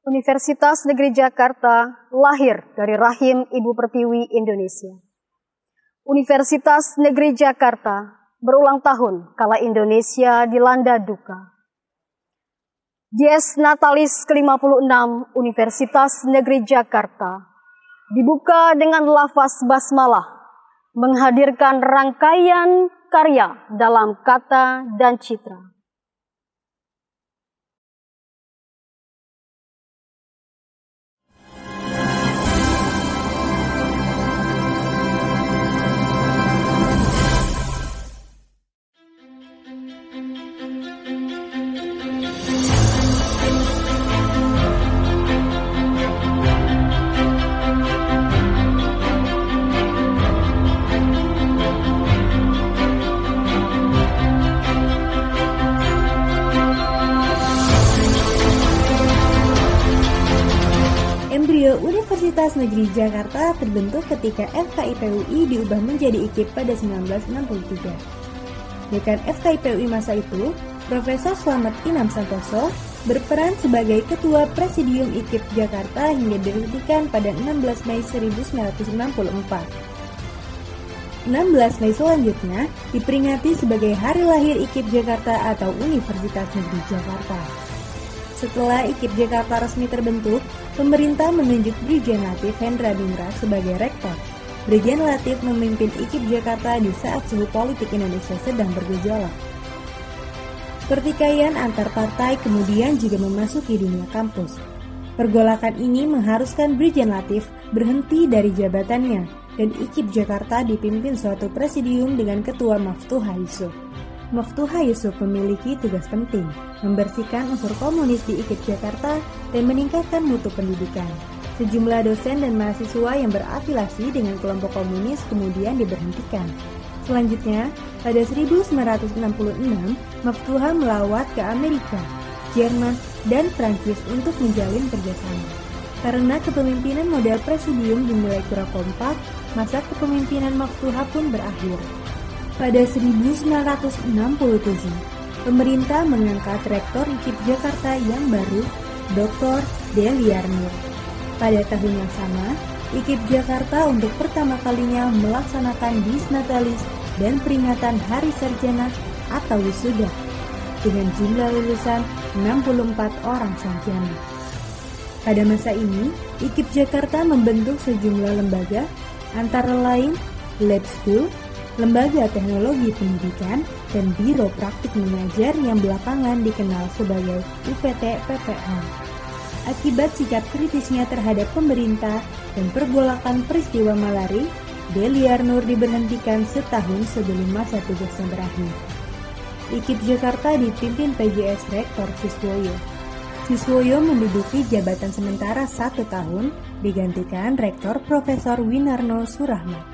Universitas Negeri Jakarta lahir dari rahim Ibu Pertiwi Indonesia. Universitas Negeri Jakarta berulang tahun kala Indonesia dilanda duka. Dies Natalis ke-56 Universitas Negeri Jakarta dibuka dengan lafaz basmalah, menghadirkan rangkaian karya dalam kata dan citra. Embrio Universitas Negeri Jakarta terbentuk ketika FKIP-UI diubah menjadi IKIP pada 1963. Dekan FKIP-UI masa itu, Profesor Slamet Inam Santoso, berperan sebagai Ketua Presidium IKIP Jakarta hingga dihentikan pada 16 Mei 1964. 16 Mei selanjutnya diperingati sebagai Hari Lahir IKIP Jakarta atau Universitas Negeri Jakarta. Setelah IKIP Jakarta resmi terbentuk, pemerintah menunjuk Brigjen Latif Hendra Bimra sebagai rektor. Brigjen Latif memimpin IKIP Jakarta di saat suhu politik Indonesia sedang bergejolak. Pertikaian antar partai kemudian juga memasuki dunia kampus. Pergolakan ini mengharuskan Brigjen Latif berhenti dari jabatannya, dan IKIP Jakarta dipimpin suatu presidium dengan Ketua Maftuha Yusuf. Maftuha Yusuf memiliki tugas penting, membersihkan unsur komunis di IKIP Jakarta dan meningkatkan mutu pendidikan. Sejumlah dosen dan mahasiswa yang berafiliasi dengan kelompok komunis kemudian diberhentikan. Selanjutnya, pada 1966, Maftuha melawat ke Amerika, Jerman, dan Prancis untuk menjalin kerjasama. Karena kepemimpinan model presidium dinilai kurang kompak, masa kepemimpinan Maftuha pun berakhir. Pada 1967, pemerintah mengangkat rektor IKIP Jakarta yang baru, Dr. Deliar Nur. Pada tahun yang sama, IKIP Jakarta untuk pertama kalinya melaksanakan Dies Natalis dan peringatan Hari Sarjana atau wisuda, dengan jumlah lulusan 64 orang sarjana. Pada masa ini, IKIP Jakarta membentuk sejumlah lembaga, antara lain Lab School, Lembaga Teknologi Pendidikan, dan Biro Praktik Mengajar yang belakangan dikenal sebagai UPT-PPM. Akibat sikap kritisnya terhadap pemerintah dan pergolakan peristiwa Malari, Deliar Nur diberhentikan setahun sebelum masa tugasnya berakhir. IKIP Jakarta dipimpin PJS Rektor Siswoyo. Siswoyo menduduki jabatan sementara 1 tahun, digantikan Rektor Profesor Winarno Surahman.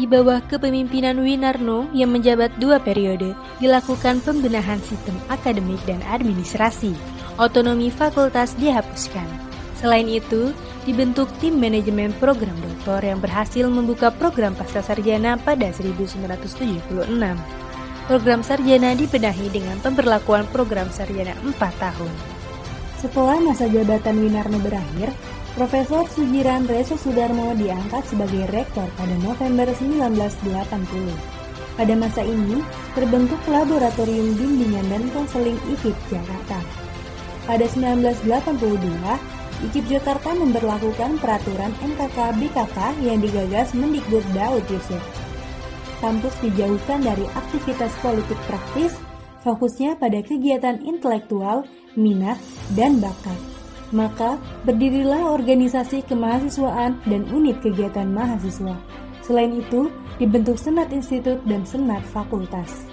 Di bawah kepemimpinan Winarno yang menjabat 2 periode, dilakukan pembenahan sistem akademik dan administrasi. Otonomi fakultas dihapuskan. Selain itu, dibentuk tim manajemen program doktor yang berhasil membuka program pascasarjana pada 1976. Program sarjana dibenahi dengan pemberlakuan program sarjana 4 tahun. Setelah masa jabatan Winarno berakhir, Profesor Sujiran Reso Sudarmo diangkat sebagai rektor pada November 1980. Pada masa ini, terbentuk Laboratorium Bimbingan dan Konseling IKIP Jakarta. Pada 1982, IKIP Jakarta memberlakukan peraturan MKK-BKK yang digagas Mendikbud Daud Yusuf. Kampus dijauhkan dari aktivitas politik praktis, fokusnya pada kegiatan intelektual, minat, dan bakat. Maka, berdirilah organisasi kemahasiswaan dan unit kegiatan mahasiswa. Selain itu, dibentuk Senat Institut dan Senat Fakultas.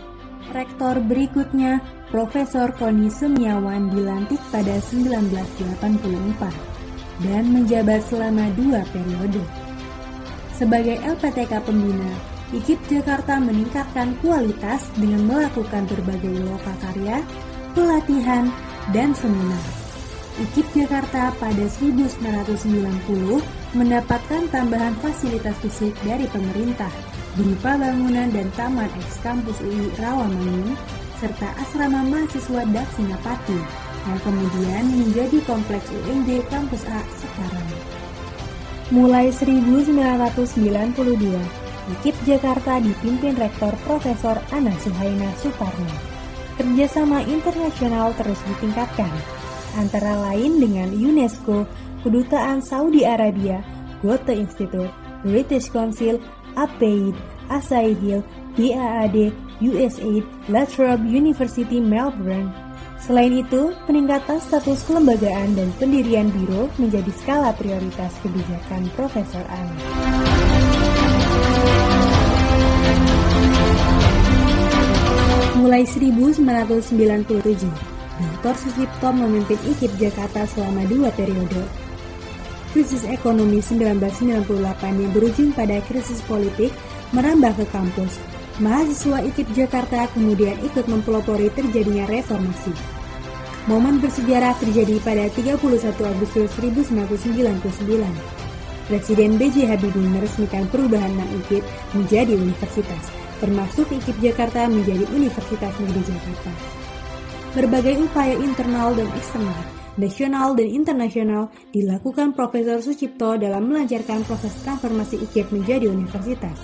Rektor berikutnya, Profesor Koni Semiawan dilantik pada 1984 dan menjabat selama 2 periode. Sebagai LPTK pembina, IKIP Jakarta meningkatkan kualitas dengan melakukan berbagai lokakarya, pelatihan, dan seminar. IKIP Jakarta pada 1990 mendapatkan tambahan fasilitas fisik dari pemerintah berupa bangunan dan taman eks kampus UI Rawamangun, serta asrama mahasiswa Daksinapati, yang kemudian menjadi kompleks UNJ Kampus A sekarang. Mulai 1992, UKIP Jakarta dipimpin Rektor Profesor Ana Suhaina Suparno. Kerjasama internasional terus ditingkatkan, antara lain dengan UNESCO, Kedutaan Saudi Arabia, Goethe Institute, British Council, APAID, ASAIDIL, DAAD, USAID, La Trobe University Melbourne. Selain itu, peningkatan status kelembagaan dan pendirian biro menjadi skala prioritas kebijakan Profesor Ana. Mulai 1997, Dr. Sucipto memimpin UKIP Jakarta selama 2 periode. Krisis ekonomi 1998 yang berujung pada krisis politik merambah ke kampus. Mahasiswa UKIP Jakarta kemudian ikut mempelopori terjadinya reformasi. Momen bersejarah terjadi pada 31 Agustus 1999. Presiden B.J. Habibie meresmikan perubahan nama UKIP menjadi universitas, termasuk UKIP Jakarta menjadi Universitas Negeri Jakarta. Berbagai upaya internal dan eksternal, nasional dan internasional dilakukan Profesor Sucipto dalam melancarkan proses transformasi UKIP menjadi universitas.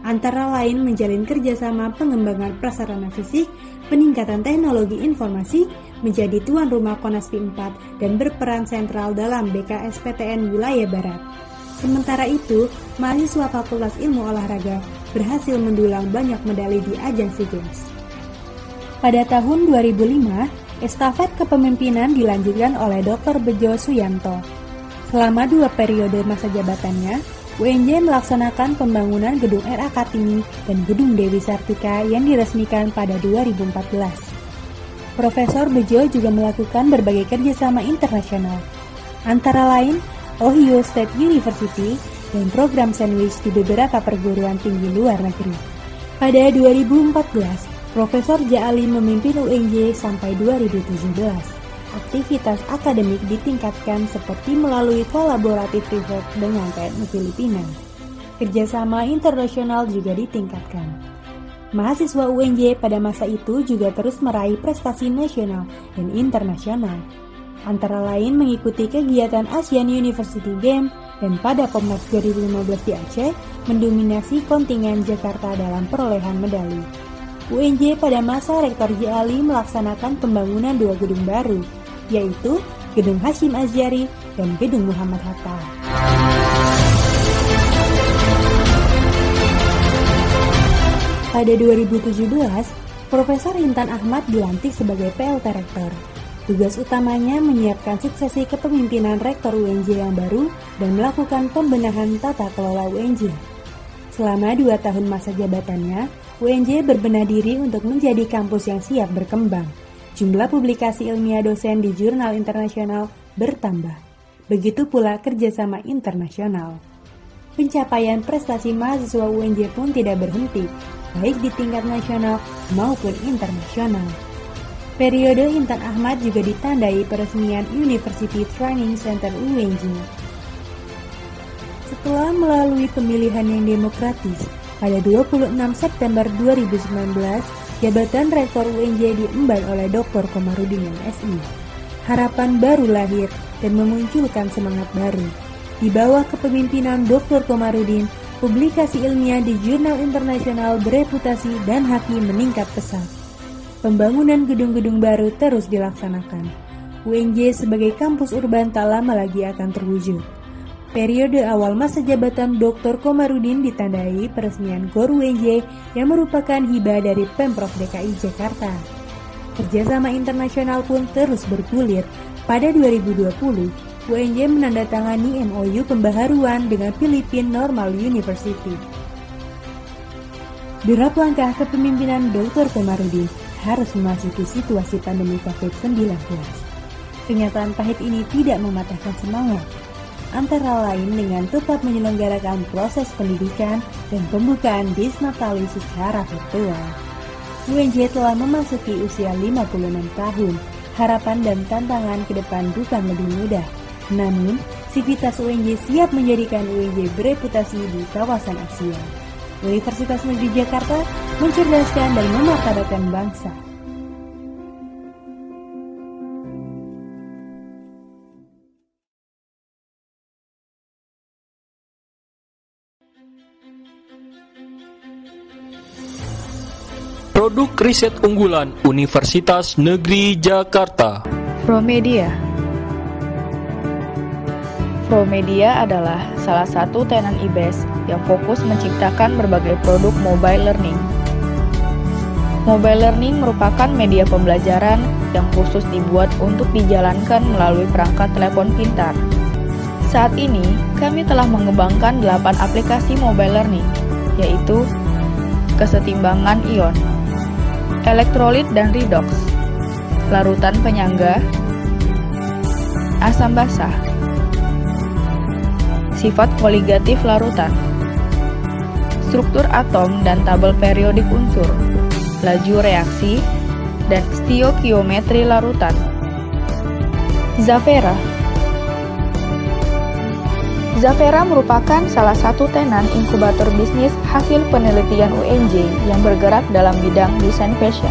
Antara lain menjalin kerjasama pengembangan prasarana fisik, peningkatan teknologi informasi, menjadi tuan rumah Konaspi 4, dan berperan sentral dalam BKSPTN Wilayah Barat. Sementara itu, mahasiswa Fakultas Ilmu Olahraga berhasil mendulang banyak medali di ajang SEA Games. Pada tahun 2005, estafet kepemimpinan dilanjutkan oleh Dr. Bejo Suyanto. Selama 2 periode masa jabatannya, UNJ melaksanakan pembangunan Gedung RA Kartini dan Gedung Dewi Sartika yang diresmikan pada 2014. Profesor Bejo juga melakukan berbagai kerjasama internasional, antara lain Ohio State University dan program sandwich di beberapa perguruan tinggi luar negeri. Pada 2014, Profesor Ja'ali memimpin UNJ sampai 2017. Aktivitas akademik ditingkatkan seperti melalui kolaboratif riset dengan TNI Filipina. Kerjasama internasional juga ditingkatkan. Mahasiswa UNJ pada masa itu juga terus meraih prestasi nasional dan internasional. Antara lain mengikuti kegiatan Asian University Games dan pada Popnas 2015 di Aceh mendominasi kontingen Jakarta dalam perolehan medali. UNJ pada masa Rektor Ja'ali melaksanakan pembangunan 2 gedung baru, yaitu Gedung Hasyim Asy'ari dan Gedung Muhammad Hatta. Pada 2017, Profesor Intan Ahmad dilantik sebagai PLT Rektor. Tugas utamanya menyiapkan suksesi kepemimpinan Rektor UNJ yang baru dan melakukan pembenahan tata kelola UNJ. Selama 2 tahun masa jabatannya, UNJ berbenah diri untuk menjadi kampus yang siap berkembang. Jumlah publikasi ilmiah dosen di jurnal internasional bertambah. Begitu pula kerjasama internasional. Pencapaian prestasi mahasiswa UNJ pun tidak berhenti, baik di tingkat nasional maupun internasional. Periode Intan Ahmad juga ditandai peresmian University Training Center UNJ. Setelah melalui pemilihan yang demokratis, pada 26 September 2019, jabatan Rektor UNJ diemban oleh Dr. Komarudin MSI. Harapan baru lahir dan memunculkan semangat baru. Di bawah kepemimpinan Dr. Komarudin, publikasi ilmiah di jurnal internasional bereputasi dan haki meningkat pesat. Pembangunan gedung-gedung baru terus dilaksanakan. UNJ sebagai kampus urban tak lama lagi akan terwujud. Periode awal masa jabatan Dr. Komarudin ditandai peresmian GOR UNJ yang merupakan hibah dari Pemprov DKI Jakarta. Kerjasama internasional pun terus bergulir. Pada 2020, UNJ menandatangani MOU pembaharuan dengan Philippine Normal University. Derap langkah kepemimpinan Dr. Komarudin harus memasuki situasi pandemi COVID-19. Kenyataan pahit ini tidak mematahkan semangat, antara lain dengan tetap menyelenggarakan proses pendidikan dan pembukaan Disnatalis secara virtual. UNJ telah memasuki usia 56 tahun. Harapan dan tantangan ke depan bukan lebih mudah. Namun, Sivitas UNJ siap menjadikan UNJ bereputasi di kawasan Asia. Universitas Negeri Jakarta mencerdaskan dan memartabatkan bangsa. Produk riset unggulan Universitas Negeri Jakarta. Promedia. Promedia adalah salah satu tenan IBES yang fokus menciptakan berbagai produk mobile learning. Mobile learning merupakan media pembelajaran yang khusus dibuat untuk dijalankan melalui perangkat telepon pintar. Saat ini, kami telah mengembangkan 8 aplikasi mobile learning, yaitu kesetimbangan ion, elektrolit dan redox, larutan penyangga, asam basah, sifat koligatif larutan, struktur atom dan tabel periodik unsur, laju reaksi, dan stoikiometri larutan. Zafera. Zafera merupakan salah satu tenan inkubator bisnis hasil penelitian UNJ yang bergerak dalam bidang desain fashion.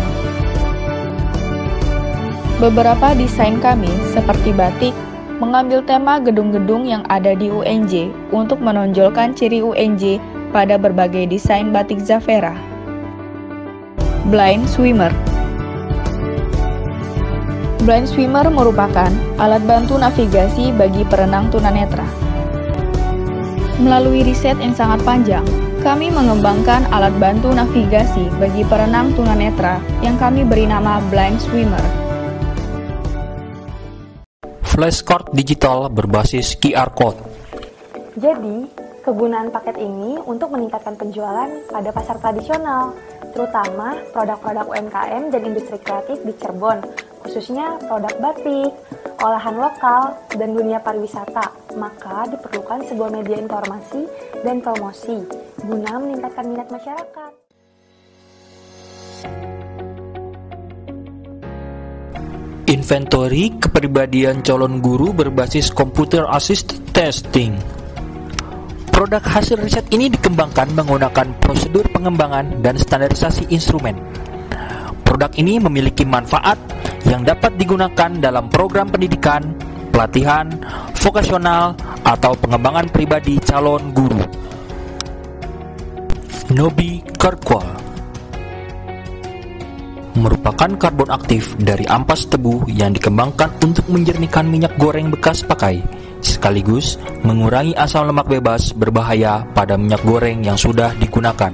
Beberapa desain kami, seperti batik, mengambil tema gedung-gedung yang ada di UNJ untuk menonjolkan ciri UNJ pada berbagai desain batik Zafera. Blind Swimmer. Blind Swimmer merupakan alat bantu navigasi bagi perenang tunanetra. Melalui riset yang sangat panjang, kami mengembangkan alat bantu navigasi bagi perenang tunanetra yang kami beri nama Blind Swimmer. Flashcard digital berbasis QR Code. Jadi, kegunaan paket ini untuk meningkatkan penjualan pada pasar tradisional, terutama produk-produk UMKM dan industri kreatif di Cirebon, khususnya produk batik, olahan lokal, dan dunia pariwisata. Maka diperlukan sebuah media informasi dan promosi guna meningkatkan minat masyarakat. Inventory kepribadian calon guru berbasis Computer Assisted Testing. Produk hasil riset ini dikembangkan menggunakan prosedur pengembangan dan standarisasi instrumen. Produk ini memiliki manfaat yang dapat digunakan dalam program pendidikan, pelatihan, vokasional, atau pengembangan pribadi calon guru. Nobi Karkwal merupakan karbon aktif dari ampas tebu yang dikembangkan untuk menjernihkan minyak goreng bekas pakai, sekaligus mengurangi asam lemak bebas berbahaya pada minyak goreng yang sudah digunakan.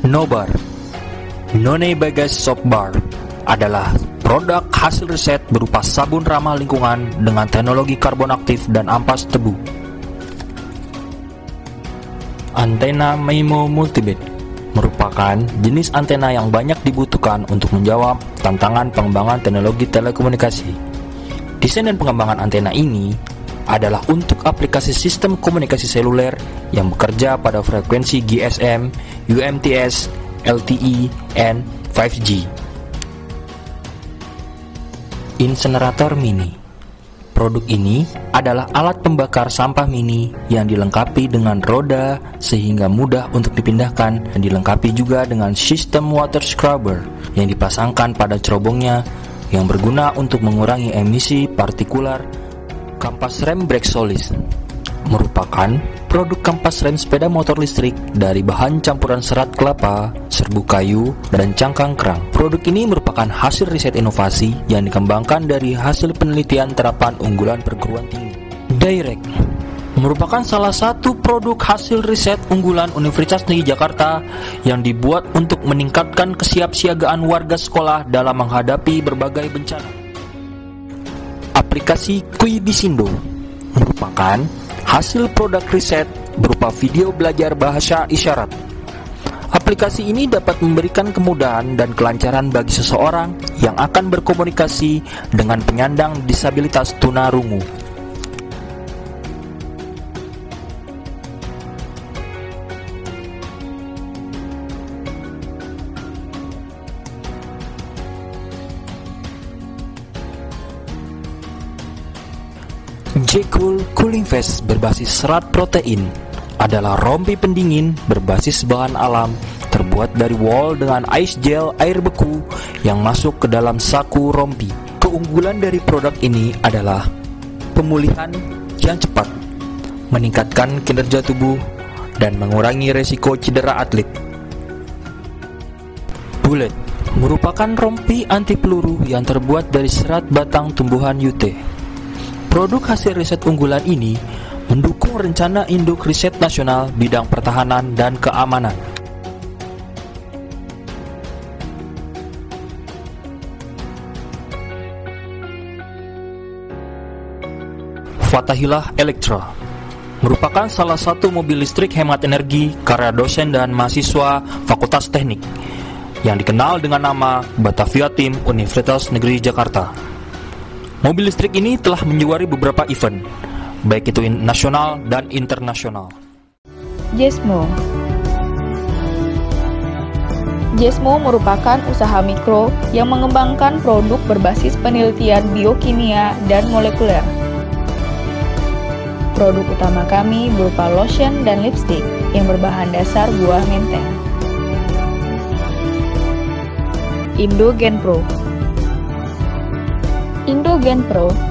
Nobar None Bagas Soap Bar adalah produk hasil riset berupa sabun ramah lingkungan dengan teknologi karbon aktif dan ampas tebu. Antena MIMO Multiband merupakan jenis antena yang banyak dibutuhkan untuk menjawab tantangan pengembangan teknologi telekomunikasi. Desain dan pengembangan antena ini adalah untuk aplikasi sistem komunikasi seluler yang bekerja pada frekuensi GSM, UMTS, LTE, and 5G. Insenerator mini. Produk ini adalah alat pembakar sampah mini yang dilengkapi dengan roda sehingga mudah untuk dipindahkan dan dilengkapi juga dengan sistem water scrubber yang dipasangkan pada cerobongnya yang berguna untuk mengurangi emisi partikular. Kampas rem brake solid merupakan produk kampas rem sepeda motor listrik dari bahan campuran serat kelapa, serbu kayu, dan cangkang kerang. Produk ini merupakan hasil riset inovasi yang dikembangkan dari hasil penelitian terapan unggulan perguruan tinggi. Direct merupakan salah satu produk hasil riset unggulan Universitas Negeri Jakarta yang dibuat untuk meningkatkan kesiapsiagaan warga sekolah dalam menghadapi berbagai bencana. Aplikasi Kuibisindo merupakan hasil produk riset berupa video belajar bahasa isyarat. Aplikasi ini dapat memberikan kemudahan dan kelancaran bagi seseorang yang akan berkomunikasi dengan penyandang disabilitas tunarungu. J-Cool Cooling Vest berbasis serat protein adalah rompi pendingin berbasis bahan alam terbuat dari wol dengan ice gel air beku yang masuk ke dalam saku rompi. Keunggulan dari produk ini adalah pemulihan yang cepat, meningkatkan kinerja tubuh, dan mengurangi resiko cedera atlet. Bullet merupakan rompi anti peluru yang terbuat dari serat batang tumbuhan yute. Produk hasil riset unggulan ini mendukung rencana induk riset nasional bidang pertahanan dan keamanan. Fathahilah Electra merupakan salah satu mobil listrik hemat energi karya dosen dan mahasiswa Fakultas Teknik yang dikenal dengan nama Batavia Team Universitas Negeri Jakarta. Mobil listrik ini telah menjuari beberapa event, baik itu nasional dan internasional. Jesmo merupakan usaha mikro yang mengembangkan produk berbasis penelitian biokimia dan molekuler. Produk utama kami berupa lotion dan lipstick yang berbahan dasar buah menteng. Indogenpro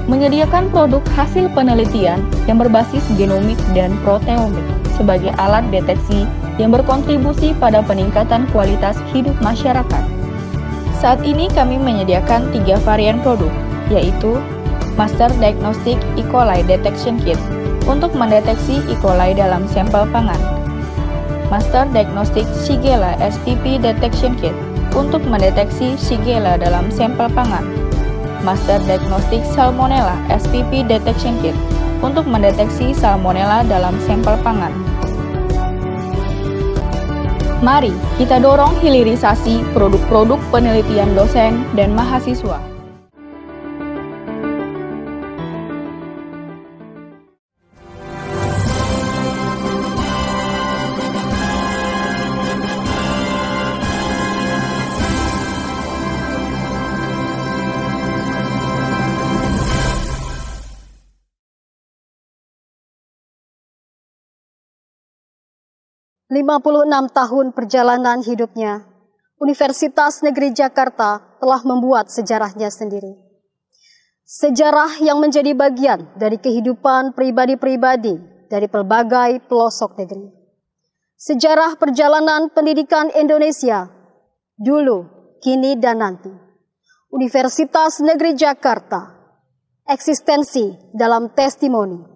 menyediakan produk hasil penelitian yang berbasis genomik dan proteomik sebagai alat deteksi yang berkontribusi pada peningkatan kualitas hidup masyarakat. Saat ini kami menyediakan 3 varian produk, yaitu Master Diagnostic E. coli Detection Kit untuk mendeteksi E. coli dalam sampel pangan, Master Diagnostic Shigella SPP Detection Kit untuk mendeteksi Shigella dalam sampel pangan, Master Diagnostic Salmonella SPP Detection Kit untuk mendeteksi Salmonella dalam sampel pangan. Mari kita dorong hilirisasi produk-produk penelitian dosen dan mahasiswa. ...56 tahun perjalanan hidupnya, Universitas Negeri Jakarta telah membuat sejarahnya sendiri. Sejarah yang menjadi bagian dari kehidupan pribadi-pribadi dari pelbagai pelosok negeri. Sejarah perjalanan pendidikan Indonesia, dulu, kini, dan nanti. Universitas Negeri Jakarta, eksistensi dalam testimoni.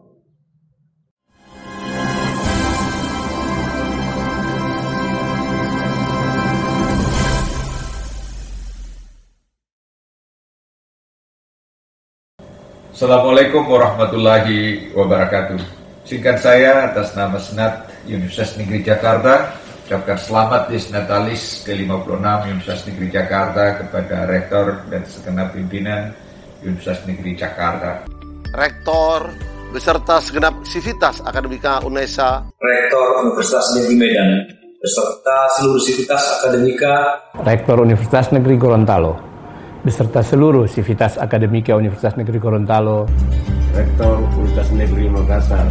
Assalamualaikum warahmatullahi wabarakatuh. Singkat saya atas nama Senat Universitas Negeri Jakarta, ucapkan selamat Disnatalis ke-56 Universitas Negeri Jakarta kepada Rektor dan segenap pimpinan Universitas Negeri Jakarta. Rektor beserta segenap sivitas akademika UNESA. Rektor Universitas Negeri Medan beserta seluruh sivitas akademika. Rektor Universitas Negeri Gorontalo beserta seluruh sivitas akademika Universitas Negeri Gorontalo, Rektor Universitas Negeri Makassar,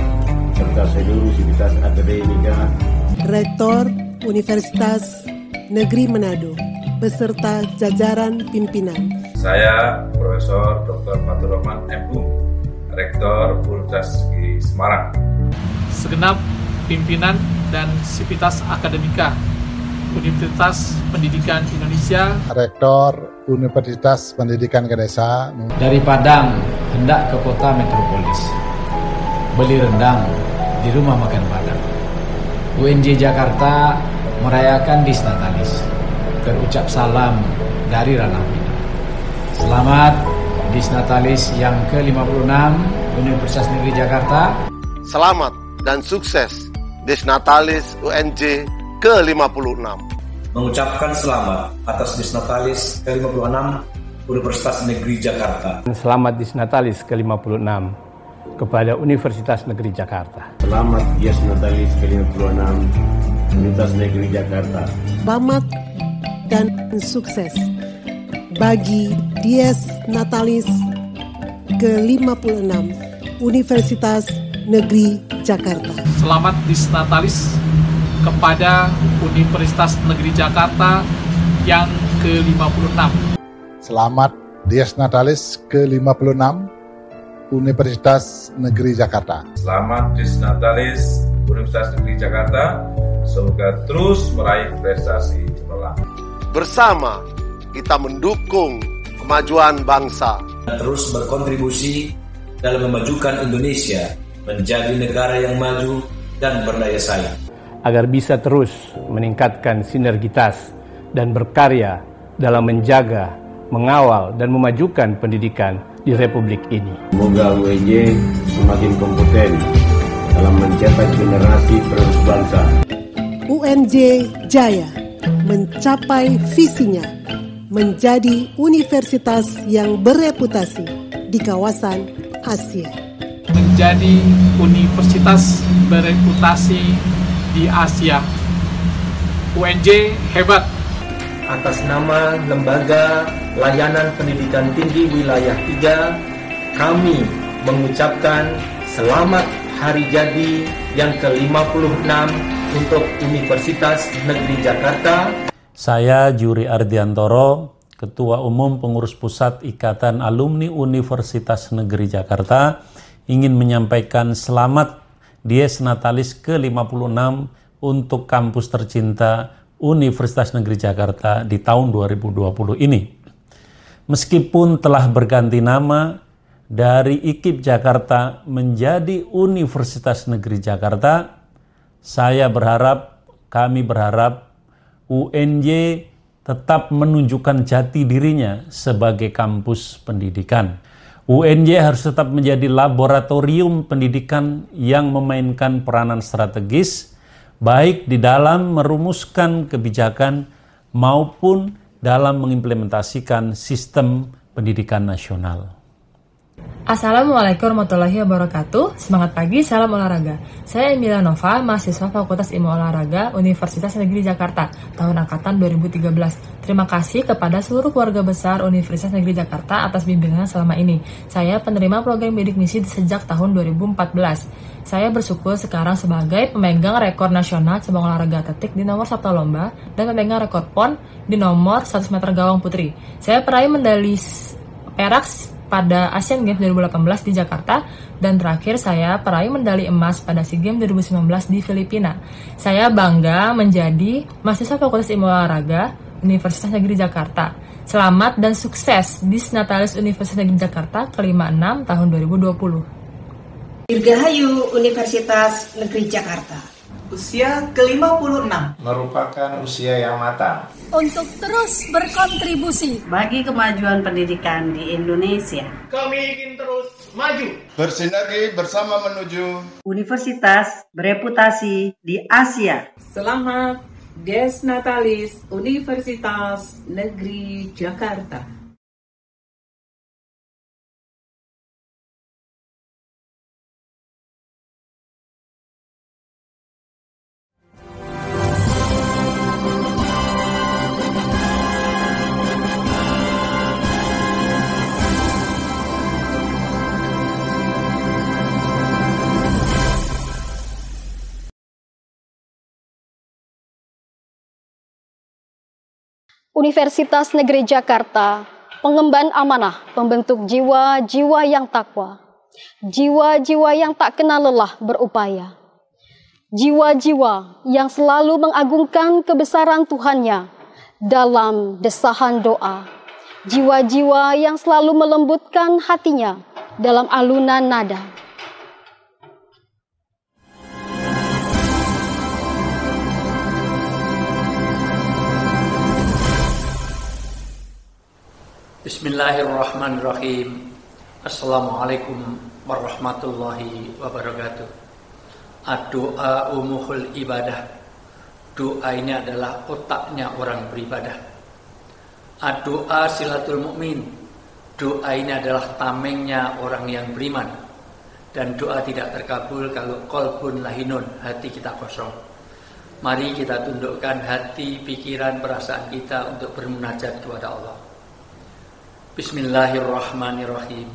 serta seluruh sivitas akademika, Rektor Universitas Negeri Manado, beserta jajaran pimpinan. Saya Profesor Dr. Fatur Rahman M.Hum, Rektor Universitas Negeri Semarang. Segenap pimpinan dan sivitas akademika Universitas Pendidikan Indonesia, Rektor Universitas Pendidikan Ganesha. Dari Padang hendak ke kota metropolis, beli rendang di rumah makan Padang. UNJ Jakarta merayakan Disnatalis, terucap salam dari Ranah Minang. Selamat Disnatalis yang ke-56 Universitas Negeri Jakarta. Selamat dan sukses Disnatalis UNJ ke-56. Mengucapkan selamat atas Disnatalis ke-56 Universitas Negeri Jakarta. Selamat Disnatalis ke-56 kepada Universitas Negeri Jakarta. Selamat Disnatalis ke-56 Universitas Negeri Jakarta. Selamat dan sukses bagi Dies Natalis ke-56 Universitas Negeri Jakarta. Selamat Disnatalis kepada Universitas Negeri Jakarta yang ke-56. Selamat Dies Natalis ke-56 Universitas Negeri Jakarta. Selamat Dies Natalis Universitas Negeri Jakarta. Semoga terus meraih prestasi cemerlang. Bersama kita mendukung kemajuan bangsa. Terus berkontribusi dalam memajukan Indonesia menjadi negara yang maju dan berdaya saing. Agar bisa terus meningkatkan sinergitas dan berkarya dalam menjaga, mengawal, dan memajukan pendidikan di Republik ini. Semoga UNJ semakin kompeten dalam mencetak generasi penerus bangsa. UNJ Jaya mencapai visinya menjadi universitas yang bereputasi di kawasan Asia. Menjadi universitas bereputasi di Asia. UNJ hebat. Atas nama Lembaga Layanan Pendidikan Tinggi Wilayah 3, kami mengucapkan selamat hari jadi yang ke-56 untuk Universitas Negeri Jakarta. Saya Juri Ardiantoro, Ketua Umum Pengurus Pusat Ikatan Alumni Universitas Negeri Jakarta, ingin menyampaikan selamat Dies Natalis ke-56 untuk kampus tercinta Universitas Negeri Jakarta di tahun 2020 ini. Meskipun telah berganti nama dari IKIP Jakarta menjadi Universitas Negeri Jakarta, kami berharap UNJ tetap menunjukkan jati dirinya sebagai kampus pendidikan. UNJ harus tetap menjadi laboratorium pendidikan yang memainkan peranan strategis, baik di dalam merumuskan kebijakan maupun dalam mengimplementasikan sistem pendidikan nasional. Assalamualaikum warahmatullahi wabarakatuh. Semangat pagi, salam olahraga. Saya Emilia Nova, mahasiswa Fakultas Ilmu Olahraga Universitas Negeri Jakarta, tahun angkatan 2013. Terima kasih kepada seluruh keluarga besar Universitas Negeri Jakarta atas bimbingan selama ini. Saya penerima program bidik misi sejak tahun 2014. Saya bersyukur sekarang sebagai pemegang rekor nasional cabang olahraga atletik di nomor sabta lomba dan pemegang rekor PON di nomor 100 meter gawang putri. Saya peraih medali perak pada Asian Games 2018 di Jakarta, dan terakhir saya peraih medali emas pada SEA Games 2019 di Filipina. Saya bangga menjadi mahasiswa Fakultas Ilmu Olahraga Universitas Negeri Jakarta. Selamat dan sukses Dies Natalis Universitas Negeri Jakarta ke-56 tahun 2020. Dirgahayu Universitas Negeri Jakarta. Usia ke-56 merupakan usia yang matang untuk terus berkontribusi bagi kemajuan pendidikan di Indonesia. Kami ingin terus maju, bersinergi bersama menuju universitas bereputasi di Asia. Selamat Dies Natalis Universitas Negeri Jakarta. Universitas Negeri Jakarta, pengemban amanah pembentuk jiwa-jiwa yang takwa, jiwa-jiwa yang tak kenal lelah berupaya, jiwa-jiwa yang selalu mengagungkan kebesaran Tuhannya dalam desahan doa, jiwa-jiwa yang selalu melembutkan hatinya dalam alunan nada. Bismillahirrahmanirrahim. Assalamualaikum warahmatullahi wabarakatuh. Doa umuhul ibadah. Doa ini adalah otaknya orang beribadah. Doa silatul mukmin. Doa ini adalah tamengnya orang yang beriman. Dan doa tidak terkabul kalau qalbun lahinun, hati kita kosong. Mari kita tundukkan hati, pikiran, perasaan kita untuk bermunajat kepada Allah. Bismillahirrahmanirrahim.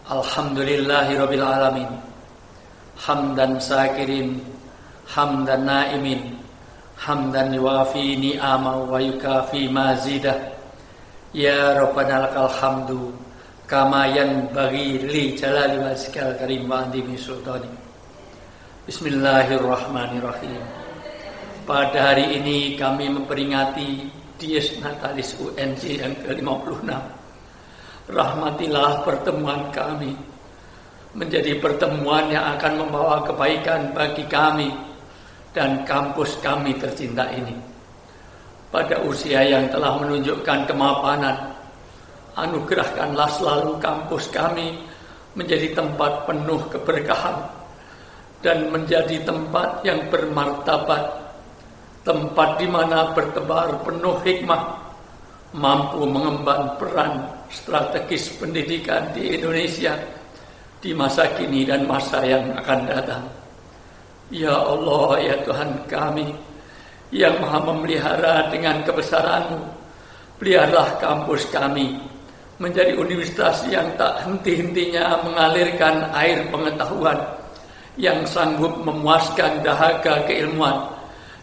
Alhamdulillahirabbil alamin. hamdan syakirin, hamdan naimin, hamdan yuwafi ni'ama wa yukafi mazidah. Ya Rabbana lakal hamdu kama yanbaghi li jalali wajhikal karim wa andimi sultani. Bismillahirrahmanirrahim. Pada hari ini kami memperingati Dies Natalis UNJ yang ke-56. Rahmatilah pertemuan kami menjadi pertemuan yang akan membawa kebaikan bagi kami dan kampus kami tercinta ini. Pada usia yang telah menunjukkan kemapanan, anugerahkanlah selalu kampus kami menjadi tempat penuh keberkahan dan menjadi tempat yang bermartabat, tempat di mana bertebar penuh hikmah, mampu mengemban peran strategis pendidikan di Indonesia di masa kini dan masa yang akan datang. Ya Allah, ya Tuhan kami yang Maha memelihara dengan kebesaran-Mu, peliharalah kampus kami menjadi universitas yang tak henti-hentinya mengalirkan air pengetahuan yang sanggup memuaskan dahaga keilmuan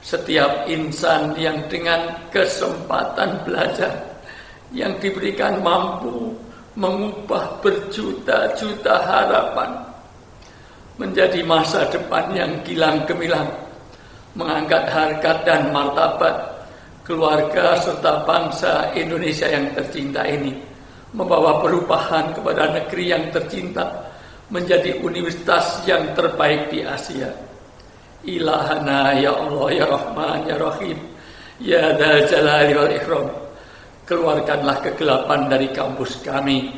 setiap insan yang dengan kesempatan belajar yang diberikan mampu mengubah berjuta-juta harapan menjadi masa depan yang gilang gemilang, mengangkat harkat dan martabat keluarga serta bangsa Indonesia yang tercinta ini, membawa perubahan kepada negeri yang tercinta menjadi universitas yang terbaik di Asia. Ilahana ya Allah ya Rahman ya Rahim ya Dzal Jalali wal Ikram. Keluarkanlah kegelapan dari kampus kami,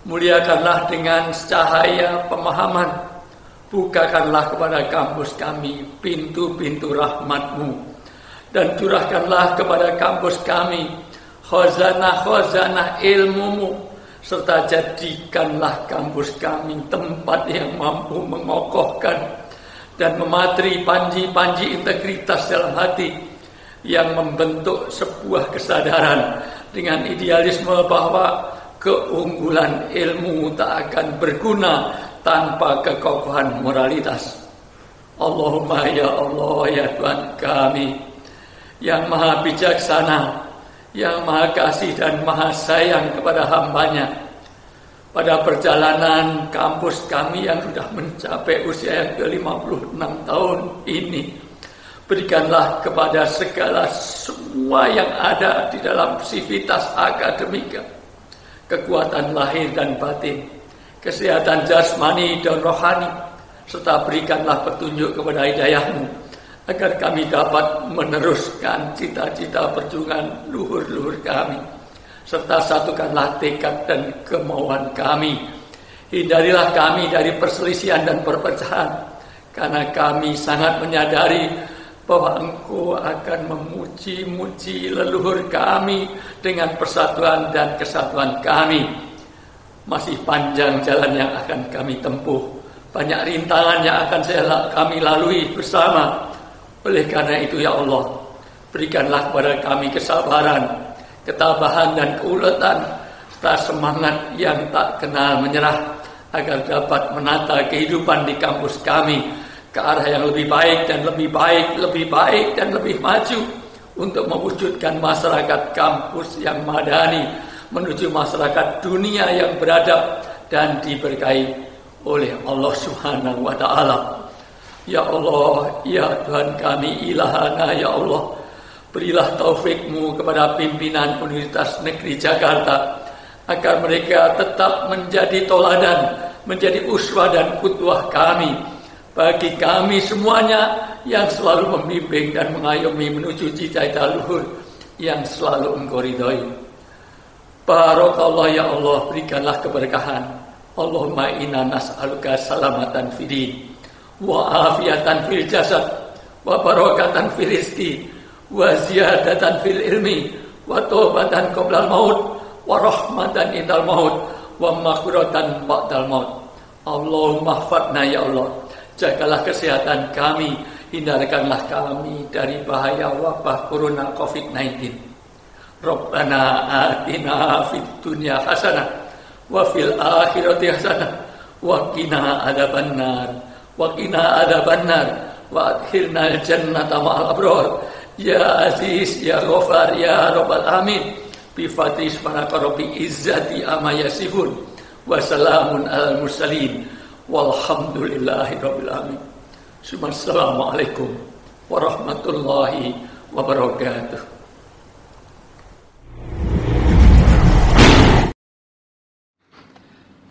muliakanlah dengan cahaya pemahaman. Bukakanlah kepada kampus kami pintu-pintu rahmat-Mu dan curahkanlah kepada kampus kami khazanah-khazanah ilmu-Mu, serta jadikanlah kampus kami tempat yang mampu mengokohkan dan memateri panji-panji integritas dalam hati yang membentuk sebuah kesadaran dengan idealisme bahwa keunggulan ilmu tak akan berguna tanpa kekokohan moralitas. Allahumma ya Allah ya Tuhan kami yang maha bijaksana, yang maha kasih dan maha sayang kepada hamba-Nya. Pada perjalanan kampus kami yang sudah mencapai usia yang ke-56 tahun ini, berikanlah kepada segala semua yang ada di dalam sivitas akademika kekuatan lahir dan batin, kesehatan jasmani dan rohani, serta berikanlah petunjuk kepada hidayah-Mu agar kami dapat meneruskan cita-cita perjuangan luhur-luhur kami, serta satukanlah tekad dan kemauan kami. Hindarilah kami dari perselisihan dan perpecahan, karena kami sangat menyadari bahwa Engkau akan memuji-muji leluhur kami dengan persatuan dan kesatuan kami. Masih panjang jalan yang akan kami tempuh, banyak rintangan yang akan kami lalui bersama. Oleh karena itu ya Allah, berikanlah kepada kami kesabaran, ketabahan dan keuletan, serta semangat yang tak kenal menyerah, agar dapat menata kehidupan di kampus kami ke arah yang lebih baik dan lebih baik, lebih baik dan lebih maju, untuk mewujudkan masyarakat kampus yang madani menuju masyarakat dunia yang beradab dan diberkahi oleh Allah Subhanahu wa Ta'ala. Ya Allah, ya Tuhan kami, ilahana ya Allah, berilah taufik-Mu kepada pimpinan Universitas Negeri Jakarta agar mereka tetap menjadi toladan, menjadi uswah dan qudwah kami bagi kami semuanya, yang selalu membimbing dan mengayomi menuju cita-cita luhur yang selalu Engkau ridhoi. Barakallah ya Allah, berikanlah keberkahan. Allahumma inna nas'aluka salamatan fidin wa afiatan fil jasad wa barakatan fil rizki wa ziyadatan fil ilmi wa taubatan qoblal maut wa rahmatan indal maut wa maghfiratan ba'dal maut. Allahumma hafadna ya Allah, jagalah kesehatan kami, hindarkanlah kami dari bahaya wabah corona COVID-19. Rabbana atina fid dunya hasanah wa fil akhirati hasanah wa qina adzabannar. وقنا عذاب النار وأدخلنا الجنة مع الأبرار يا عزيز يا غفار يا رب العالمين بفضل اسمك رب العزة عما يصفون وسلام على المرسلين والحمد لله رب العالمين. Assalamualaikum warahmatullahi wabarakatuh.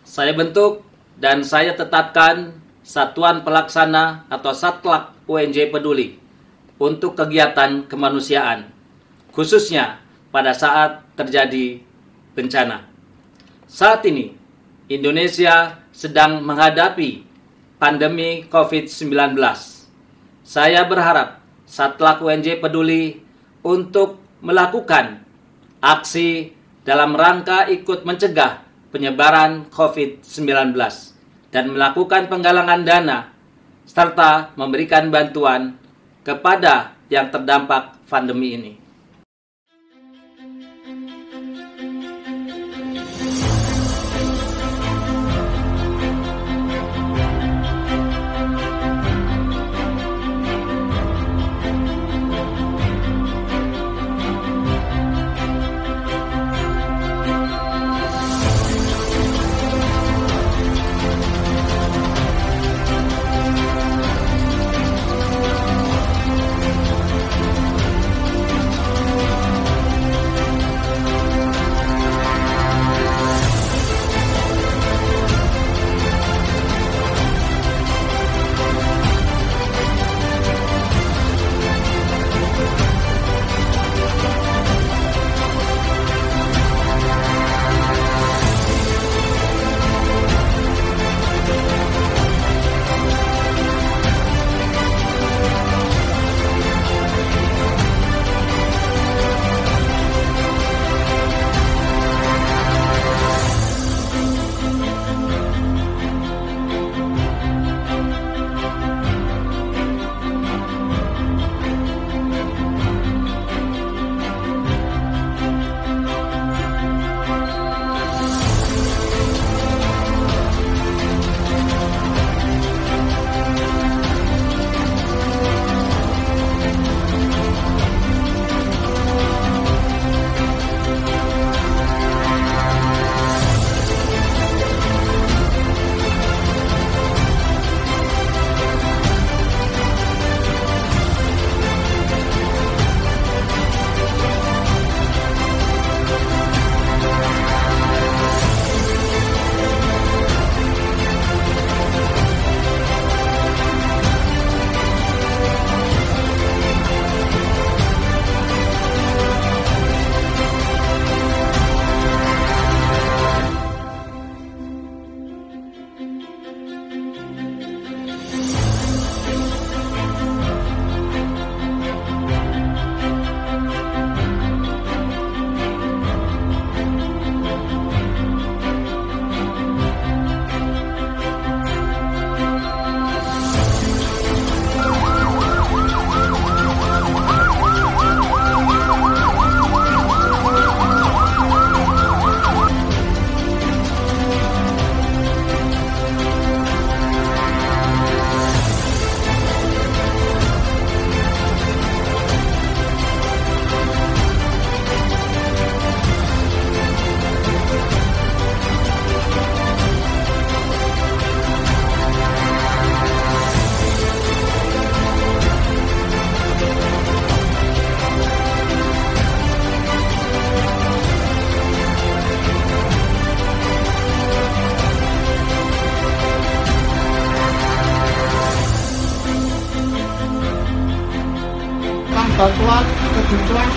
Saya bentuk dan saya tetapkan Satuan Pelaksana atau Satlak UNJ Peduli untuk kegiatan kemanusiaan, khususnya pada saat terjadi bencana. Saat ini, Indonesia sedang menghadapi pandemi COVID-19. Saya berharap Satlak UNJ Peduli untuk melakukan aksi dalam rangka ikut mencegah penyebaran COVID-19 dan melakukan penggalangan dana serta memberikan bantuan kepada yang terdampak pandemi ini. bantuan kebutuhan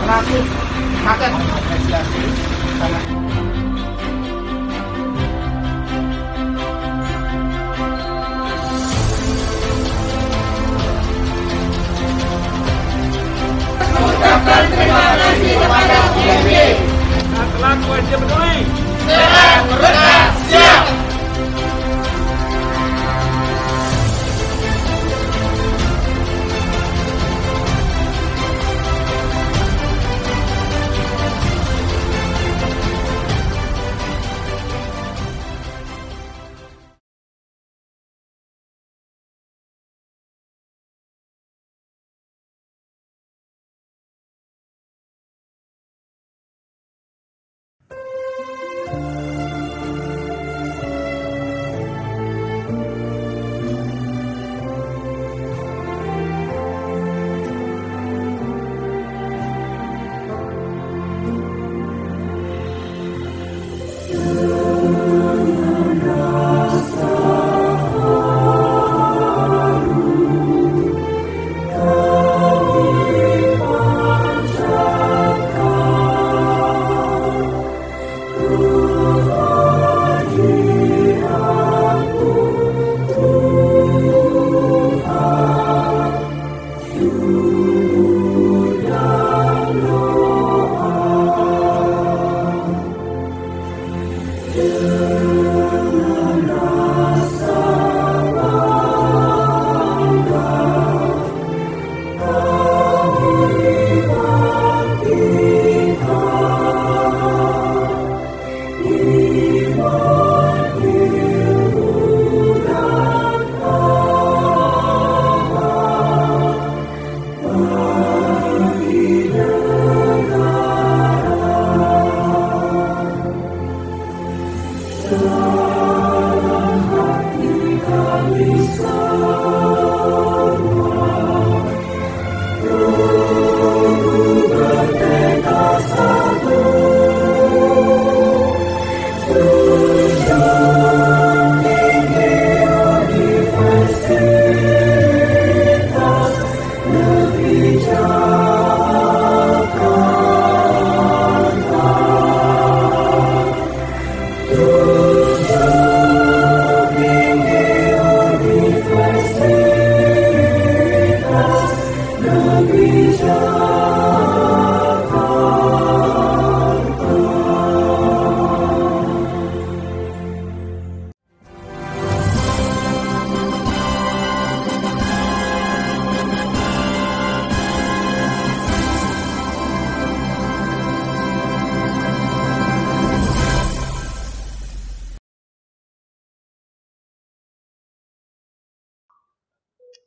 relatif paket. Ucapkan terima kasih kepada UNJ. Setelah UNJ peduli. Sehat, berkah, siap.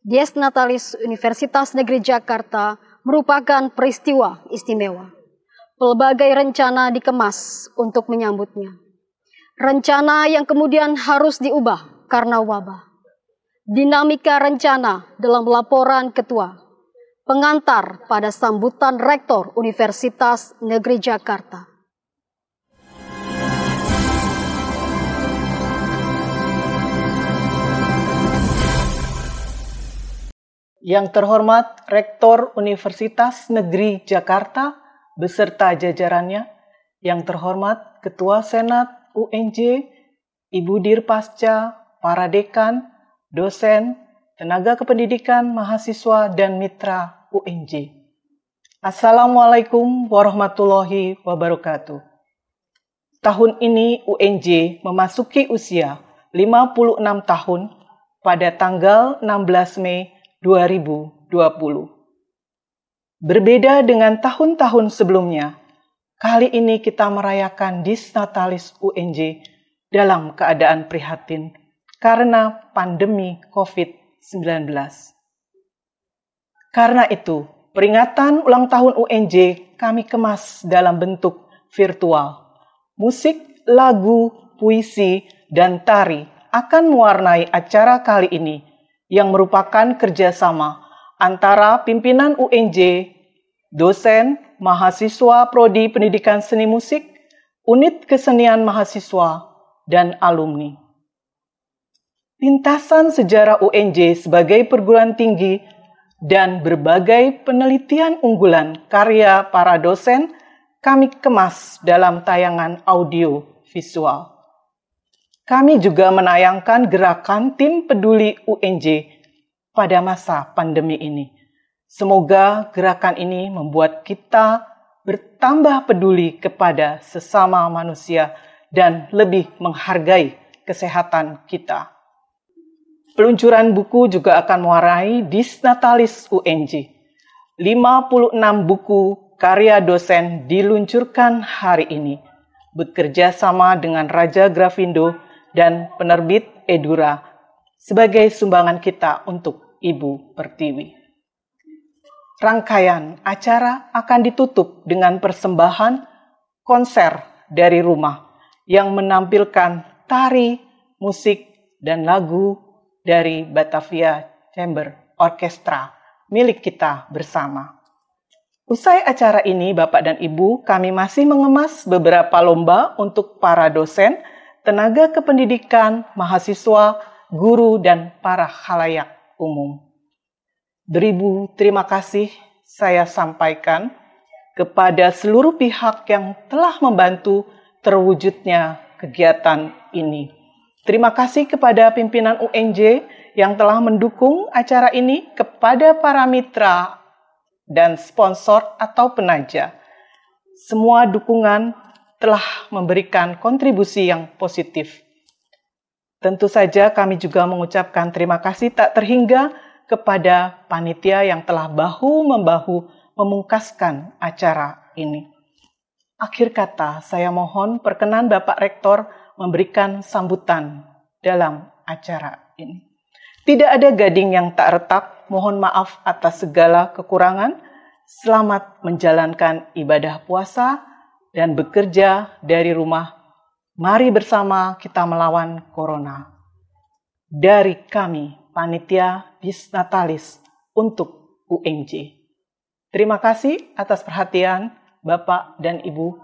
Dies Natalis Universitas Negeri Jakarta merupakan peristiwa istimewa. Pelbagai rencana dikemas untuk menyambutnya. Rencana yang kemudian harus diubah karena wabah. Dinamika rencana dalam laporan ketua, pengantar pada sambutan Rektor Universitas Negeri Jakarta. Yang terhormat Rektor Universitas Negeri Jakarta beserta jajarannya, yang terhormat Ketua Senat UNJ, Ibu Dirpasca, para dekan, dosen, tenaga kependidikan, mahasiswa, dan mitra UNJ. Assalamualaikum warahmatullahi wabarakatuh. Tahun ini UNJ memasuki usia 56 tahun pada tanggal 16 Mei 2020. Berbeda dengan tahun-tahun sebelumnya, kali ini kita merayakan Dies Natalis UNJ dalam keadaan prihatin karena pandemi COVID-19. Karena itu, peringatan ulang tahun UNJ kami kemas dalam bentuk virtual. Musik, lagu, puisi, dan tari akan mewarnai acara kali ini yang merupakan kerjasama antara pimpinan UNJ, dosen, mahasiswa Prodi Pendidikan Seni Musik, unit kesenian mahasiswa, dan alumni. Lintasan sejarah UNJ sebagai perguruan tinggi dan berbagai penelitian unggulan karya para dosen kami kemas dalam tayangan audio visual. Kami juga menayangkan gerakan tim peduli UNJ pada masa pandemi ini. Semoga gerakan ini membuat kita bertambah peduli kepada sesama manusia dan lebih menghargai kesehatan kita. Peluncuran buku juga akan mewarnai Dies Natalis UNJ. 56 buku karya dosen diluncurkan hari ini, bekerja sama dengan Raja Grafindo dan penerbit Edura sebagai sumbangan kita untuk Ibu Pertiwi. Rangkaian acara akan ditutup dengan persembahan konser dari rumah yang menampilkan tari, musik, dan lagu dari Batavia Chamber Orchestra milik kita bersama. Usai acara ini, Bapak dan Ibu, kami masih mengemas beberapa lomba untuk para dosen, tenaga kependidikan, mahasiswa, guru, dan para khalayak umum. Beribu terima kasih saya sampaikan kepada seluruh pihak yang telah membantu terwujudnya kegiatan ini. Terima kasih kepada pimpinan UNJ yang telah mendukung acara ini, kepada para mitra dan sponsor atau penaja. Semua dukungan telah memberikan kontribusi yang positif. Tentu saja kami juga mengucapkan terima kasih tak terhingga kepada panitia yang telah bahu-membahu memungkaskan acara ini. Akhir kata, saya mohon perkenan Bapak Rektor memberikan sambutan dalam acara ini. Tidak ada gading yang tak retak, mohon maaf atas segala kekurangan. Selamat menjalankan ibadah puasa dan bekerja dari rumah. Mari bersama kita melawan corona. Dari kami, Panitia Dies Natalis untuk UNJ. Terima kasih atas perhatian Bapak dan Ibu.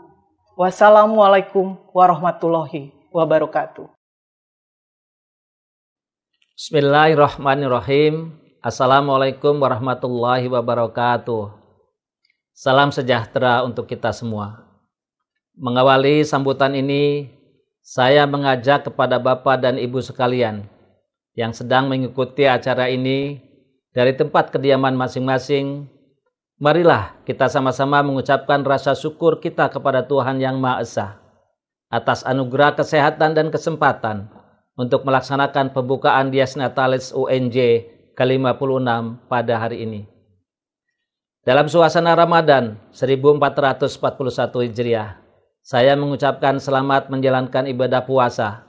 Wassalamualaikum warahmatullahi wabarakatuh. Bismillahirrahmanirrahim. Assalamualaikum warahmatullahi wabarakatuh. Salam sejahtera untuk kita semua. Mengawali sambutan ini, saya mengajak kepada Bapak dan Ibu sekalian yang sedang mengikuti acara ini dari tempat kediaman masing-masing, marilah kita sama-sama mengucapkan rasa syukur kita kepada Tuhan Yang Maha Esa atas anugerah kesehatan dan kesempatan untuk melaksanakan pembukaan Dies Natalis UNJ ke-56 pada hari ini. Dalam suasana Ramadan 1441 Hijriah, saya mengucapkan selamat menjalankan ibadah puasa.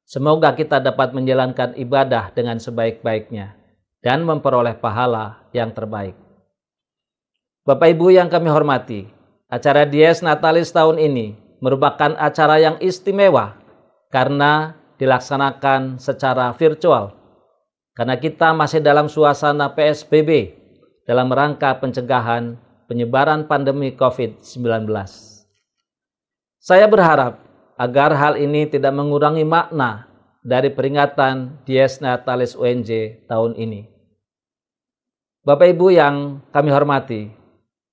Semoga kita dapat menjalankan ibadah dengan sebaik-baiknya. dan memperoleh pahala yang terbaik. Bapak Ibu yang kami hormati, acara Dies Natalis tahun ini merupakan acara yang istimewa karena dilaksanakan secara virtual. Karena kita masih dalam suasana PSBB dalam rangka pencegahan penyebaran pandemi COVID-19. Saya berharap agar hal ini tidak mengurangi makna dari peringatan Dies Natalis UNJ tahun ini. Bapak Ibu yang kami hormati,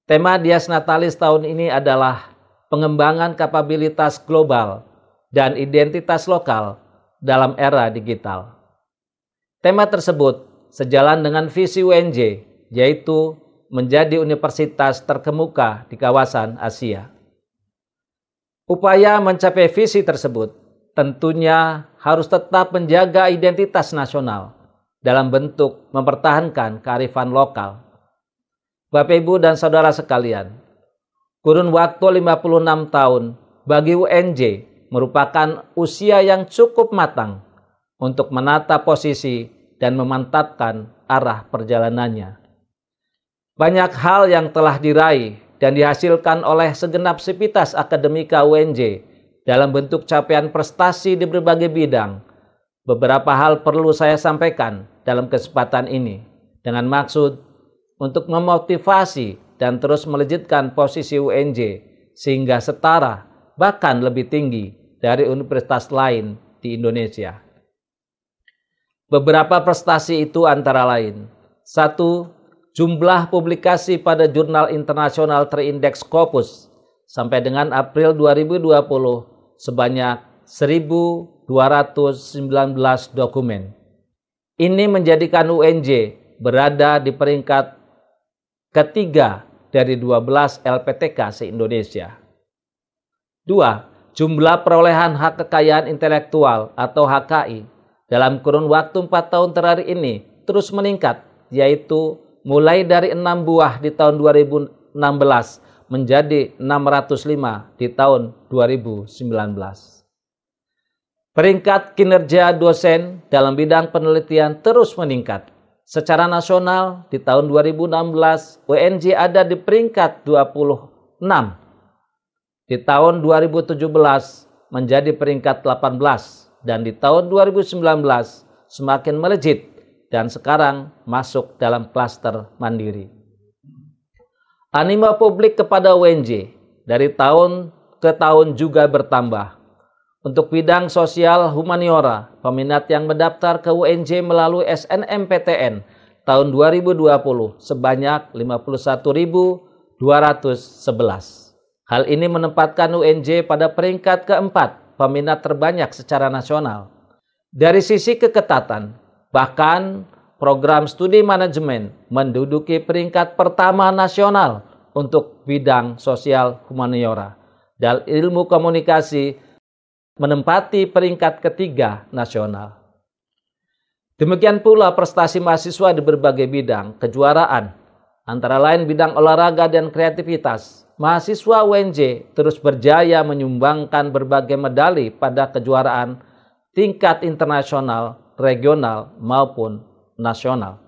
tema Dies Natalis tahun ini adalah pengembangan kapabilitas global dan identitas lokal dalam era digital. Tema tersebut sejalan dengan visi UNJ, yaitu menjadi universitas terkemuka di kawasan Asia. Upaya mencapai visi tersebut tentunya harus tetap menjaga identitas nasional dalam bentuk mempertahankan kearifan lokal. Bapak, Ibu, dan saudara sekalian, kurun waktu 56 tahun bagi UNJ merupakan usia yang cukup matang untuk menata posisi dan memantapkan arah perjalanannya. Banyak hal yang telah diraih dan dihasilkan oleh segenap sivitas akademika UNJ dalam bentuk capaian prestasi di berbagai bidang. Beberapa hal perlu saya sampaikan dalam kesempatan ini dengan maksud untuk memotivasi dan terus melejitkan posisi UNJ sehingga setara bahkan lebih tinggi dari universitas lain di Indonesia. Beberapa prestasi itu antara lain: 1. Jumlah publikasi pada jurnal internasional terindeks Scopus sampai dengan April 2020 sebanyak 1.219 dokumen. Ini menjadikan UNJ berada di peringkat ketiga dari 12 LPTK se-Indonesia. 2. Jumlah perolehan hak kekayaan intelektual atau HKI dalam kurun waktu 4 tahun terakhir ini terus meningkat, yaitu mulai dari 6 buah di tahun 2016 menjadi 605 di tahun 2019. Peringkat kinerja dosen dalam bidang penelitian terus meningkat. Secara nasional di tahun 2016 UNJ ada di peringkat 26. Di tahun 2017 menjadi peringkat 18. Dan di tahun 2019 semakin melejit dan sekarang masuk dalam klaster mandiri. Animo publik kepada UNJ dari tahun ke tahun juga bertambah. Untuk bidang sosial humaniora, peminat yang mendaftar ke UNJ melalui SNMPTN tahun 2020 sebanyak 51.211. Hal ini menempatkan UNJ pada peringkat keempat peminat terbanyak secara nasional. Dari sisi keketatan, bahkan program studi manajemen menduduki peringkat pertama nasional untuk bidang sosial humaniora, dan ilmu komunikasi menempati peringkat ketiga nasional. Demikian pula prestasi mahasiswa di berbagai bidang kejuaraan, antara lain bidang olahraga dan kreativitas. Mahasiswa UNJ terus berjaya menyumbangkan berbagai medali pada kejuaraan tingkat internasional, regional, maupun nasional.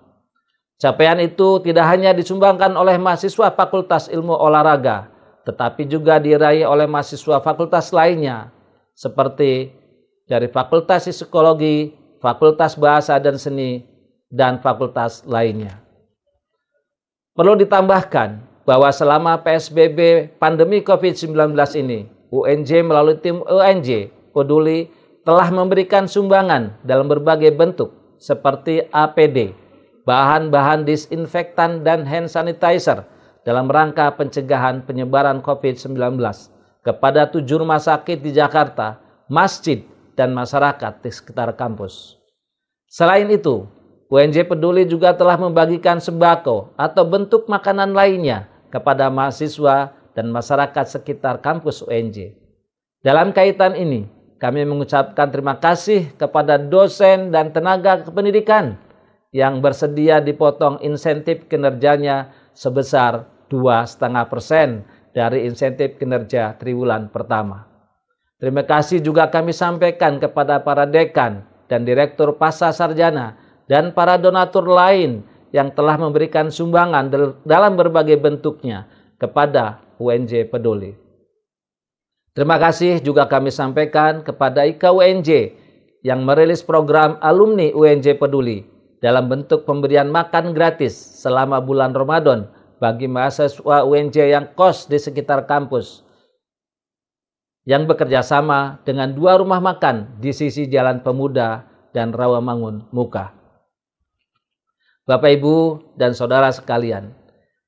Capaian itu tidak hanya disumbangkan oleh mahasiswa Fakultas Ilmu Olahraga, tetapi juga diraih oleh mahasiswa fakultas lainnya, seperti dari Fakultas Psikologi, Fakultas Bahasa dan Seni, dan fakultas lainnya. Perlu ditambahkan bahwa selama PSBB pandemi COVID-19 ini, UNJ melalui tim UNJ Peduli telah memberikan sumbangan dalam berbagai bentuk seperti APD, bahan-bahan disinfektan dan hand sanitizer dalam rangka pencegahan penyebaran COVID-19 kepada 7 rumah sakit di Jakarta, masjid, dan masyarakat di sekitar kampus. Selain itu, UNJ Peduli juga telah membagikan sembako atau bentuk makanan lainnya kepada mahasiswa dan masyarakat sekitar kampus UNJ. Dalam kaitan ini, kami mengucapkan terima kasih kepada dosen dan tenaga kependidikan yang bersedia dipotong insentif kinerjanya sebesar 2,5% dari insentif kinerja triwulan pertama. Terima kasih juga kami sampaikan kepada para dekan dan direktur pasca sarjana dan para donatur lain yang telah memberikan sumbangan dalam berbagai bentuknya kepada UNJ Peduli. Terima kasih juga kami sampaikan kepada IKA UNJ yang merilis program alumni UNJ Peduli dalam bentuk pemberian makan gratis selama bulan Ramadan bagi mahasiswa UNJ yang kos di sekitar kampus, yang bekerja sama dengan 2 rumah makan di sisi Jalan Pemuda dan Rawamangun Muka. Bapak, Ibu, dan saudara sekalian,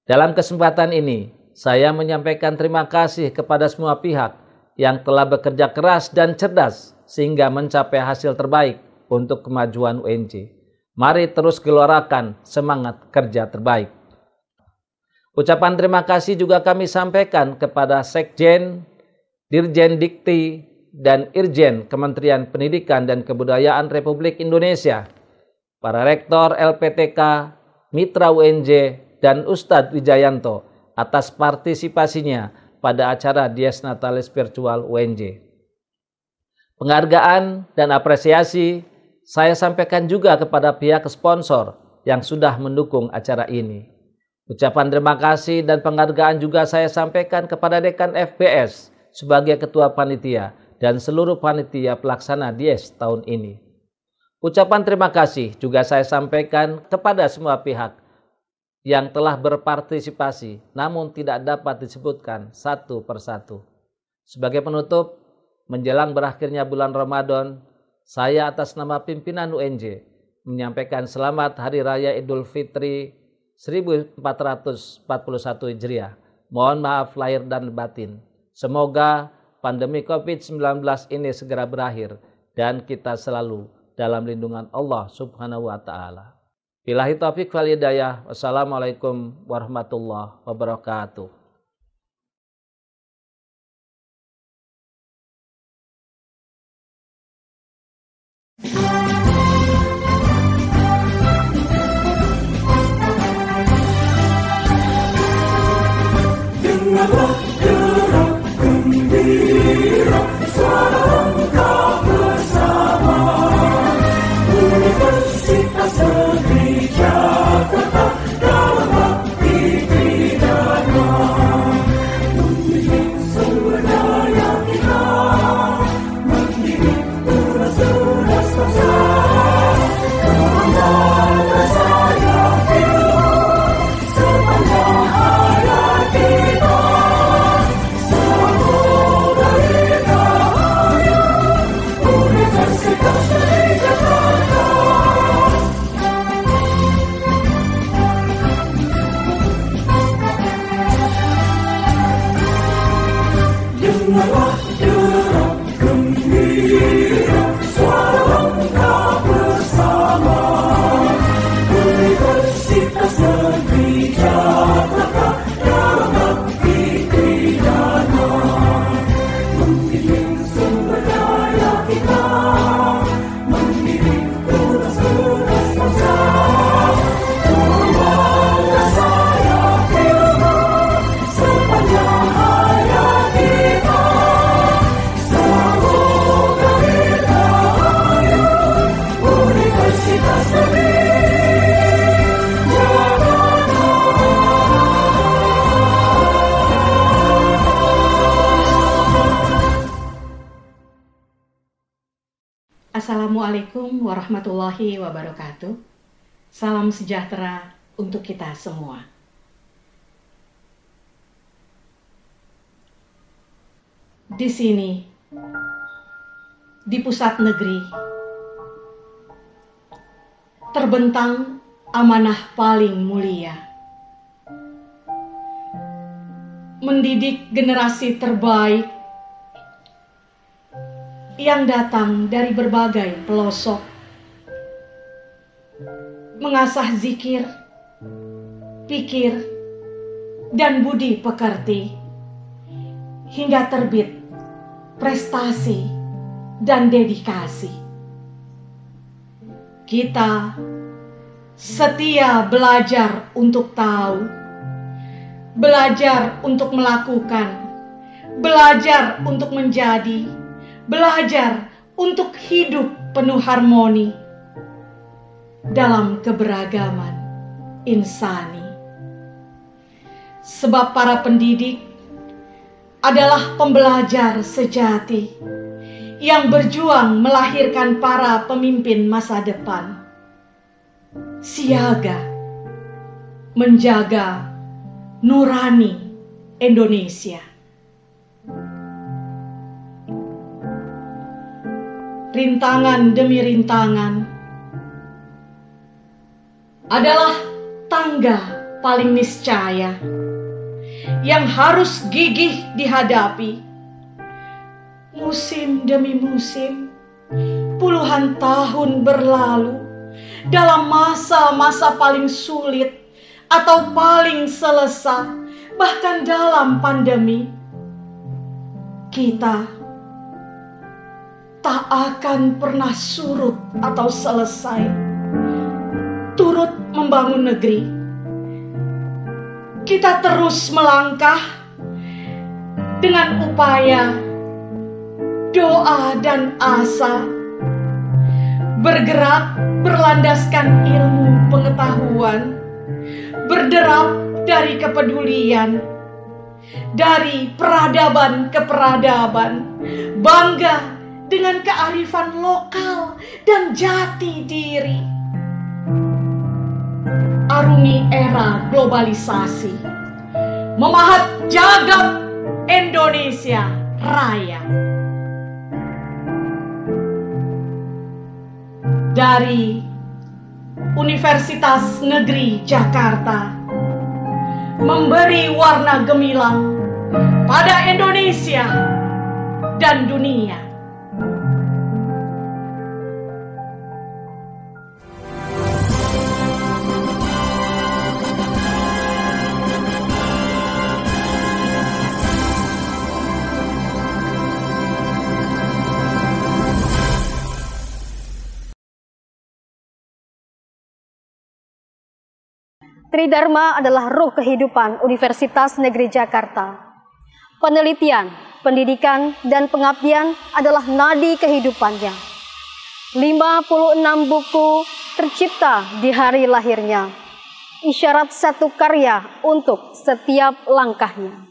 dalam kesempatan ini saya menyampaikan terima kasih kepada semua pihak yang telah bekerja keras dan cerdas sehingga mencapai hasil terbaik untuk kemajuan UNJ. Mari terus gelorakan semangat kerja terbaik. Ucapan terima kasih juga kami sampaikan kepada Sekjen, Dirjen Dikti, dan Irjen Kementerian Pendidikan dan Kebudayaan Republik Indonesia, para Rektor LPTK, Mitra UNJ, dan Ustadz Wijayanto atas partisipasinya pada acara Dies Natalis Virtual UNJ. Penghargaan dan apresiasi saya sampaikan juga kepada pihak sponsor yang sudah mendukung acara ini. Ucapan terima kasih dan penghargaan juga saya sampaikan kepada Dekan FBS sebagai Ketua Panitia dan seluruh panitia pelaksana Dies tahun ini. Ucapan terima kasih juga saya sampaikan kepada semua pihak yang telah berpartisipasi namun tidak dapat disebutkan satu persatu. Sebagai penutup, menjelang berakhirnya bulan Ramadan, saya atas nama pimpinan UNJ menyampaikan selamat Hari Raya Idul Fitri 1441 Hijriah. Mohon maaf lahir dan batin. Semoga pandemi COVID-19 ini segera berakhir dan kita selalu dalam lindungan Allah Subhanahu wa Ta'ala. Billahi taufiq wal hidayah. Wassalamualaikum warahmatullahi wabarakatuh. Dengarlah gerak gembira suara engkau bersama Universitas Negeri Jakarta dalam bakti pidana mendidik sumber daya kita, mendidik tunas-tunas bangsa, kebanggaan rasa yang ilmu sepanjang hayat kita. Dengarlah gerak gembira suara engkau bersama Universitas Negeri Jakarta dalam bakti pidana mendidik sumber daya kita, mendidik tunas-tunas bangsa, kebanggaan rasa yang ilmu sepanjang hayat kita. Semoga dirgahayu Universitas Negeri Jakarta. Assalamualaikum warahmatullahi wabarakatuh. Salam sejahtera untuk kita semua. Di sini, di pusat negeri, terbentang amanah paling mulia. Mendidik generasi terbaik yang datang dari berbagai pelosok, mengasah zikir, pikir, dan budi pekerti, hingga terbit prestasi dan dedikasi. Kita setia belajar untuk tahu, belajar untuk melakukan, belajar untuk menjadi, belajar untuk hidup penuh harmoni. dalam keberagaman insani. Sebab para pendidik adalah pembelajar sejati yang berjuang melahirkan para pemimpin masa depan. Siaga menjaga nurani Indonesia. Rintangan demi rintangan adalah tangga paling niscaya yang harus gigih dihadapi. Musim demi musim, puluhan tahun berlalu dalam masa-masa paling sulit atau paling selesa, bahkan dalam pandemi. Kita tak akan pernah surut atau selesai turut membangun negeri. Kita terus melangkah dengan upaya, doa dan asa, bergerak berlandaskan ilmu pengetahuan, berderap dari kepedulian, dari peradaban ke peradaban, bangga dengan kearifan lokal dan jati diri. Arungi era globalisasi, memahat jagat Indonesia Raya. Dari Universitas Negeri Jakarta, memberi warna gemilang pada Indonesia dan dunia. Tridharma adalah ruh kehidupan Universitas Negeri Jakarta. Penelitian, pendidikan, dan pengabdian adalah nadi kehidupannya. 56 buku tercipta di hari lahirnya. Isyarat satu karya untuk setiap langkahnya.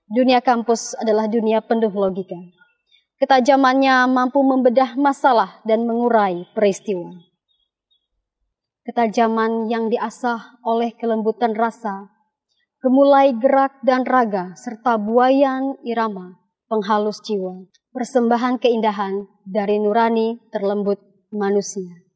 Dunia kampus adalah dunia penuh logika. Ketajamannya mampu membedah masalah dan mengurai peristiwa. Ketajaman yang diasah oleh kelembutan rasa, gemulai gerak dan raga, serta buayan irama, penghalus jiwa. Persembahan keindahan dari nurani terlembut manusia.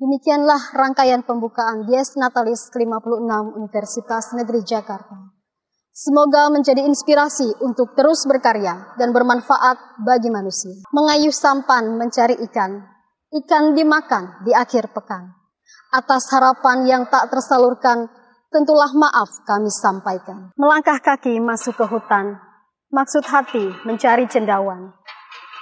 Demikianlah rangkaian pembukaan Dies Natalis ke-56 Universitas Negeri Jakarta. Semoga menjadi inspirasi untuk terus berkarya dan bermanfaat bagi manusia. Mengayuh sampan mencari ikan, ikan dimakan di akhir pekan. Atas harapan yang tak tersalurkan, tentulah maaf kami sampaikan. Melangkah kaki masuk ke hutan, maksud hati mencari cendawan.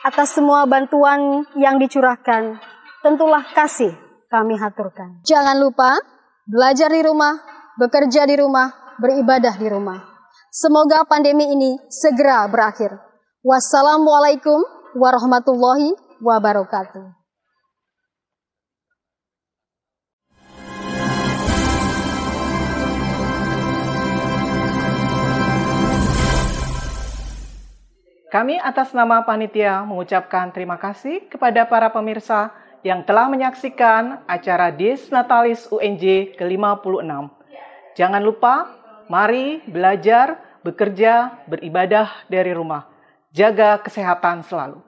Atas semua bantuan yang dicurahkan, tentulah kasih kami haturkan. Jangan lupa belajar di rumah, bekerja di rumah, beribadah di rumah. Semoga pandemi ini segera berakhir. Wassalamualaikum warahmatullahi wabarakatuh. Kami atas nama panitia mengucapkan terima kasih kepada para pemirsa yang telah menyaksikan acara Dies Natalis UNJ ke-56. Jangan lupa, mari belajar, bekerja, beribadah dari rumah. Jaga kesehatan selalu.